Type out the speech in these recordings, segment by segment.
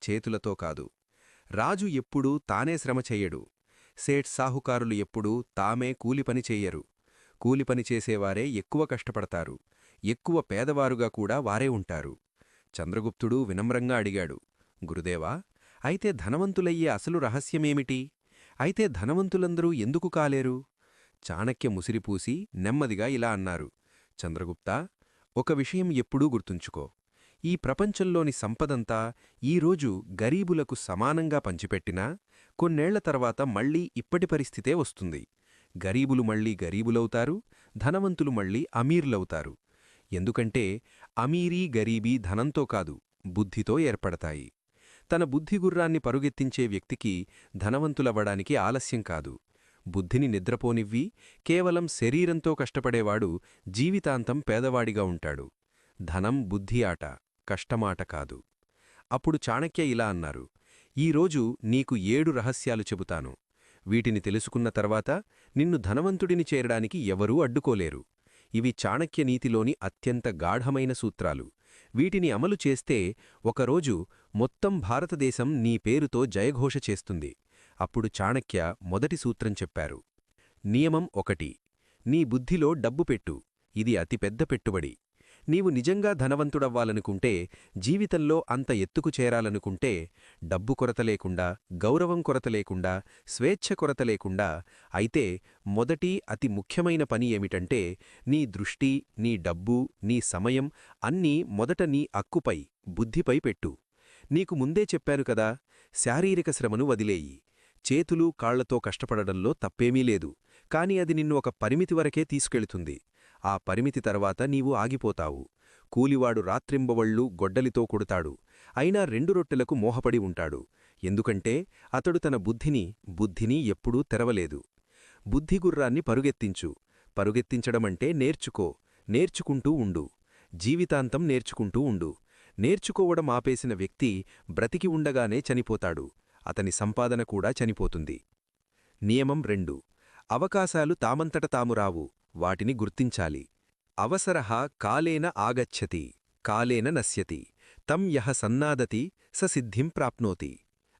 చేతులతో కాదు. రాజు ఎప్పుడూ తానే శ్రమ చెయ్యడు. సేఠ్ సాహుకారులు ఎప్పుడూ తామే కూలిపని చెయ్యరు. కూలిపని చేసేవారే ఎక్కువ కష్టపడతారు. ఎక్కువ పేదవారుగా కూడా వారే ఉంటారు. చంద్రగుప్తుడు వినమ్రంగా అడిగాడు, గురుదేవా, అయితే ధనవంతులయ్యే అసలు రహస్యమేమిటి? అయితే ధనవంతులందరూ ఎందుకు కాలేరు? చాణక్య ముసిరిపూసి నెమ్మదిగా ఇలా అన్నారు, చంద్రగుప్తా, ఒక విషయం ఎప్పుడూ గుర్తుంచుకో. ఈ ప్రపంచంలోని సంపదంతా ఈరోజు గరీబులకు సమానంగా పంచిపెట్టినా కొన్నేళ్ల తర్వాత మళ్లీ ఇప్పటి పరిస్థితే వస్తుంది. గరీబులు మళ్లీ గరీబులవుతారు, ధనవంతులు మళ్లీ అమీర్లవుతారు. ఎందుకంటే అమీరీ గరీబీ ధనంతో కాదు, బుద్ధితో ఏర్పడతాయి. తన బుద్ధిగుర్రాన్ని పరుగెత్తించే వ్యక్తికి ధనవంతులవ్వడానికి ఆలస్యం కాదు. బుద్ధిని నిద్రపోనివ్వి కేవలం శరీరంతో కష్టపడేవాడు జీవితాంతం పేదవాడిగా ఉంటాడు. ధనం బుద్ధి ఆట, కష్టమాట కాదు. అప్పుడు చాణక్య ఇలా అన్నారు, ఈరోజు నీకు 7 రహస్యాలు చెబుతాను. వీటిని తెలుసుకున్న తర్వాత నిన్ను ధనవంతుడిని చేరడానికి ఎవరూ అడ్డుకోలేరు. ఇవి చాణక్య నీతిలోని అత్యంత గాఢమైన సూత్రాలు. వీటిని అమలు చేస్తే ఒకరోజు మొత్తం భారతదేశం నీ పేరుతో జయఘోష చేస్తుంది. అప్పుడు చాణక్య మొదటి సూత్రం చెప్పారు. నియమం 1. నీ బుద్ధిలో డబ్బు పెట్టు. ఇది అతిపెద్ద పెట్టుబడి. నీవు నిజంగా ధనవంతుడవ్వాలనుకుంటే, జీవితంలో అంత ఎత్తుకు చేరాలనుకుంటే, డబ్బు కొరత లేకుండా, గౌరవం కొరత లేకుండా, స్వేచ్ఛ కొరత లేకుండా, అయితే మొదటి అతి ముఖ్యమైన పని ఏమిటంటే, నీ దృష్టి, నీ డబ్బు, నీ సమయం అన్నీ మొదట నీ అక్కుపై, బుద్ధిపై పెట్టు. నీకు ముందే చెప్పాను కదా, శారీరక శ్రమను వదిలేయి. చేతులు కాళ్లతో కష్టపడడంలో తప్పేమీ లేదు. కాని అది నిన్ను ఒక పరిమితి వరకే తీసుకెళుతుంది. ఆ పరిమితి తర్వాత నీవు ఆగిపోతావు. కూలివాడు రాత్రింబవళ్లూ గొడ్డలితో కొడతాడు, అయినా 2 రొట్టెలకు మోహపడి ఉంటాడు. ఎందుకంటే అతడు తన బుద్ధిని ఎప్పుడూ తెరవలేదు. బుద్ధిగుర్రాన్ని పరుగెత్తించు. పరుగెత్తించడమంటే నేర్చుకో, నేర్చుకుంటూ ఉండు. జీవితాంతం నేర్చుకుంటూ ఉండు. నేర్చుకోవడం ఆపేసిన వ్యక్తి బ్రతికి ఉండగానే చనిపోతాడు. అతని సంపాదన కూడా చనిపోతుంది. నియమం 2. అవకాశాలు తామంతట తాము రావు, వాటిని గుర్తించాలి. అవసరః కాలేన ఆగచ్చతి, కాలేన నశ్యతి, తం యః సన్నాదతి స సిద్ధిం ప్రాప్నోతి.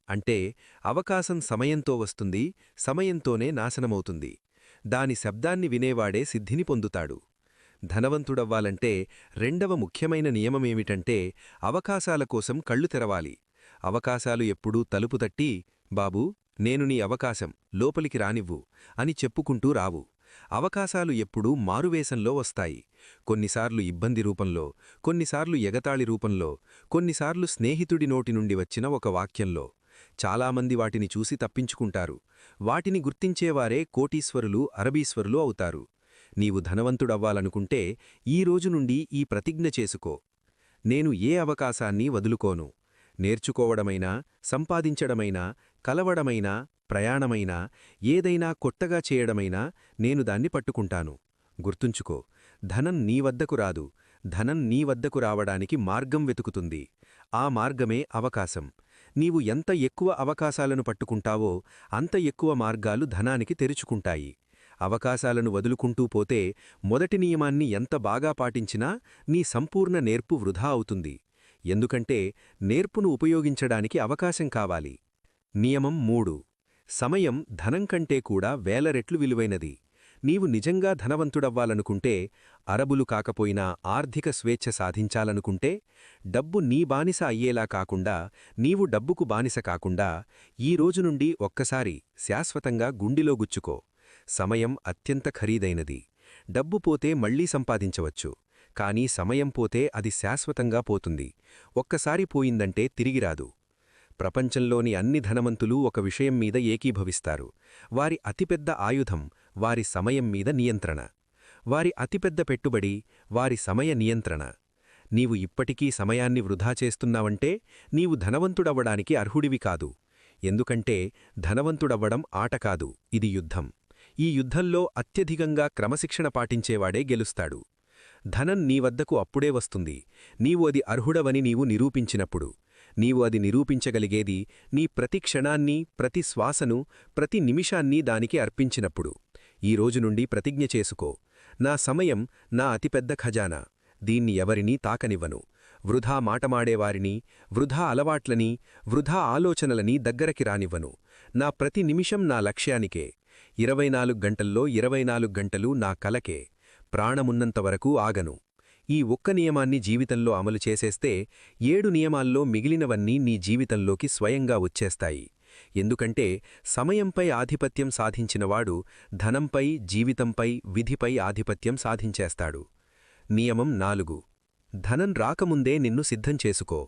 అంటే అవకాశం సమయంతో వస్తుంది, సమయంతోనే నాశనమవుతుంది. దాని శబ్దాన్ని వినేవాడే సిద్ధిని పొందుతాడు. ధనవంతుడవ్వాలంటే రెండవ ముఖ్యమైన నియమమేమిటంటే అవకాశాల కోసం కళ్ళు తెరవాలి. అవకాశాలు ఎప్పుడూ తలుపు తట్టి, బాబూ, నేను నీ అవకాశం, లోపలికి రానివ్వు అని చెప్పుకుంటూ రావు. అవకాశాలు ఎప్పుడూ మారువేషంలో వస్తాయి. కొన్నిసార్లు ఇబ్బంది రూపంలో, కొన్నిసార్లు ఎగతాళి రూపంలో, కొన్నిసార్లు స్నేహితుడి నోటి నుండి వచ్చిన ఒక వాక్యంలో. చాలామంది వాటిని చూసి తప్పించుకుంటారు. వాటిని గుర్తించేవారే కోటీశ్వరులు, అరబీశ్వరులు అవుతారు. నీవు ధనవంతుడవ్వాలనుకుంటే ఈ రోజు నుండి ఈ ప్రతిజ్ఞ చేసుకో. నేను ఏ అవకాశాన్ని వదులుకోను. నేర్చుకోవడమైనా, సంపాదించడమైనా, కలవడమైనా, ప్రయాణమైనా, ఏదైనా కొత్తగా చేయడమైనా నేను దాన్ని పట్టుకుంటాను. గుర్తుంచుకో, ధనం నీ వద్దకు రాదు, ధనం నీ వద్దకు రావడానికి మార్గం వెతుకుతుంది. ఆ మార్గమే అవకాశం. నీవు ఎంత ఎక్కువ అవకాశాలను పట్టుకుంటావో అంత ఎక్కువ మార్గాలు ధనానికి తెరుచుకుంటాయి. అవకాశాలను వదులుకుంటూ పోతే మొదటి నియమాన్ని ఎంత బాగా పాటించినా నీ సంపూర్ణ నేర్పు వృధా అవుతుంది. ఎందుకంటే నేర్పును ఉపయోగించడానికి అవకాశం కావాలి. నియమం 3. సమయం ధనం కంటే కూడా వేల రెట్లు విలువైనది. నీవు నిజంగా ధనవంతుడవ్వాలనుకుంటే, అరబులు కాకపోయినా ఆర్థిక స్వేచ్ఛ సాధించాలనుకుంటే, డబ్బు నీ బానిస అయ్యేలా కాకుండా, నీవు డబ్బుకు బానిస కాకుండా, ఈ రోజు నుండి ఒక్కసారి శాశ్వతంగా గుండిలో గుచ్చుకో. సమయం అత్యంత ఖరీదైనది. డబ్బు పోతే మళ్లీ సంపాదించవచ్చు, కానీ సమయం పోతే అది శాశ్వతంగా పోతుంది. ఒక్కసారి పోయిందంటే తిరిగిరాదు. ప్రపంచంలోని అన్ని ధనవంతులు ఒక విషయం మీద ఏకీభవిస్తారు. వారి అతిపెద్ద ఆయుధం వారి సమయం మీద నియంత్రణ. వారి అతిపెద్ద పెట్టుబడి వారి సమయ నియంత్రణ. నీవు ఇప్పటికీ సమయాన్ని వృధా చేస్తున్నావంటే నీవు ధనవంతుడవ్వడానికి అర్హుడివి కాదు. ఎందుకంటే ధనవంతుడవ్వడం ఆట కాదు, ఇది యుద్ధం. ఈ యుద్ధంలో అత్యధికంగా క్రమశిక్షణ పాటించేవాడే గెలుస్తాడు. ధనం నీ వద్దకు అప్పుడే వస్తుంది, నీవు అది అర్హుడవని నీవు నిరూపించినప్పుడు. నీవు అది నిరూపించగలిగేది నీ ప్రతి క్షణాన్ని, ప్రతి శ్వాసను, ప్రతి నిమిషాన్ని దానికి అర్పించినప్పుడు. ఈ రోజు నుండి ప్రతిజ్ఞ చేసుకో, నా సమయం నా అతిపెద్ద ఖజానా, దీన్ని ఎవరినీ తాకనివ్వను. వృధా మాటమాడేవారిని, వృధా అలవాట్లని, వృధా ఆలోచనలని దగ్గరకి రానివ్వను. నా ప్రతి నిమిషం నా లక్ష్యానికే. 24 గంటల్లో 24 గంటలు నా కలకే. ప్రాణమున్నంతవరకు ఆగను. ఈ ఒక్క నియమాన్ని జీవితంలో అమలు చేసేస్తే 7 నియమాల్లో మిగిలినవన్నీ నీ జీవితంలోకి స్వయంగా వచ్చేస్తాయి. ఎందుకంటే సమయంపై ఆధిపత్యం సాధించినవాడు ధనంపై, జీవితంపై, విధిపై ఆధిపత్యం సాధించేస్తాడు. నియమం 4. ధనం రాకముందే నిన్ను సిద్ధం చేసుకో.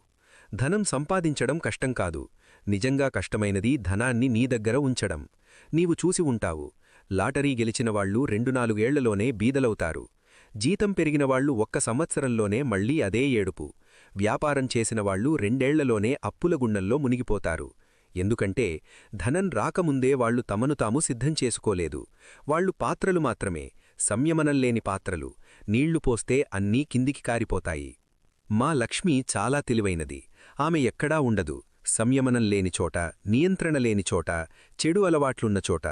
ధనం సంపాదించడం కష్టం కాదు. నిజంగా కష్టమైనది ధనాన్ని నీ దగ్గర ఉంచడం. నీవు చూసి ఉంటావు, లాటరీ గెలిచినవాళ్లు 2-4 ఏళ్లలోనే బీదలవుతారు. జీతం పెరిగినవాళ్లు 1 సంవత్సరంలోనే మళ్లీ అదే ఏడుపు. వ్యాపారం చేసినవాళ్లు 2 ఏళ్లలోనే అప్పుల గుండంలో మునిగిపోతారు. ఎందుకంటే ధనం రాకముందే వాళ్లు తమను తాము సిద్ధం చేసుకోలేదు. వాళ్లు పాత్రలు మాత్రమే, సంయమనంలేని పాత్రలు. నీళ్లు పోస్తే అన్నీ కిందికి కారిపోతాయి. మా లక్ష్మి చాలా తెలివైనది. ఆమె ఎక్కడా ఉండదు. సంయమనం లేని చోట, నియంత్రణ లేని చోట, చెడు అలవాట్లున్న చోట.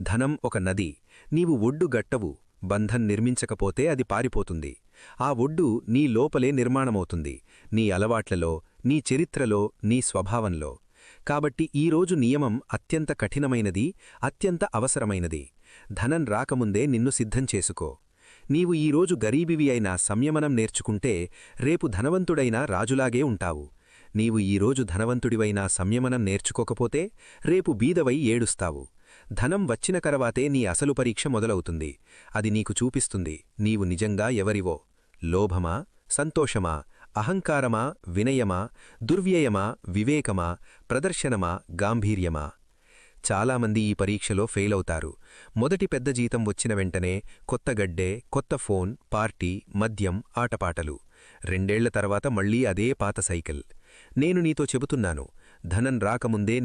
ధనం ఒక నది. నీవు ఒడ్డు గట్టవు. బంధం నిర్మించకపోతే అది పారిపోతుంది. ఆ ఒడ్డు నీ లోపలే నిర్మాణమవుతుంది, నీ అలవాట్లలో, నీ చరిత్రలో, నీ స్వభావంలో. కాబట్టి ఈరోజు నియమం అత్యంత కఠినమైనది, అత్యంత అవసరమైనది. ధనం రాకముందే నిన్ను సిద్ధం చేసుకో. నీవు ఈరోజు గరీబివి అయినా సంయమనం నేర్చుకుంటే రేపు ధనవంతుడైనా రాజులాగే ఉంటావు. నీవు ఈరోజు ధనవంతుడివైనా సంయమనం నేర్చుకోకపోతే రేపు బీదవై ఏడుస్తావు. ధనం వచ్చిన కరవాతే నీ అసలు పరీక్ష మొదలవుతుంది. అది నీకు చూపిస్తుంది నీవు నిజంగా ఎవరివో. లోభమా, సంతోషమా, అహంకారమా, వినయమా, దుర్వ్యయమా, వివేకమా, ప్రదర్శనమా, గాంభీర్యమా? చాలామంది ఈ పరీక్షలో ఫెయిలవుతారు. మొదటి పెద్ద జీతం వచ్చిన వెంటనే కొత్త గడ్డే, కొత్త ఫోన్, పార్టీ, మద్యం, ఆటపాటలు. 2 ఏళ్ల తర్వాత మళ్లీ అదే పాత సైకిల్. నేను నీతో చెబుతున్నాను, ధనం రాకముందే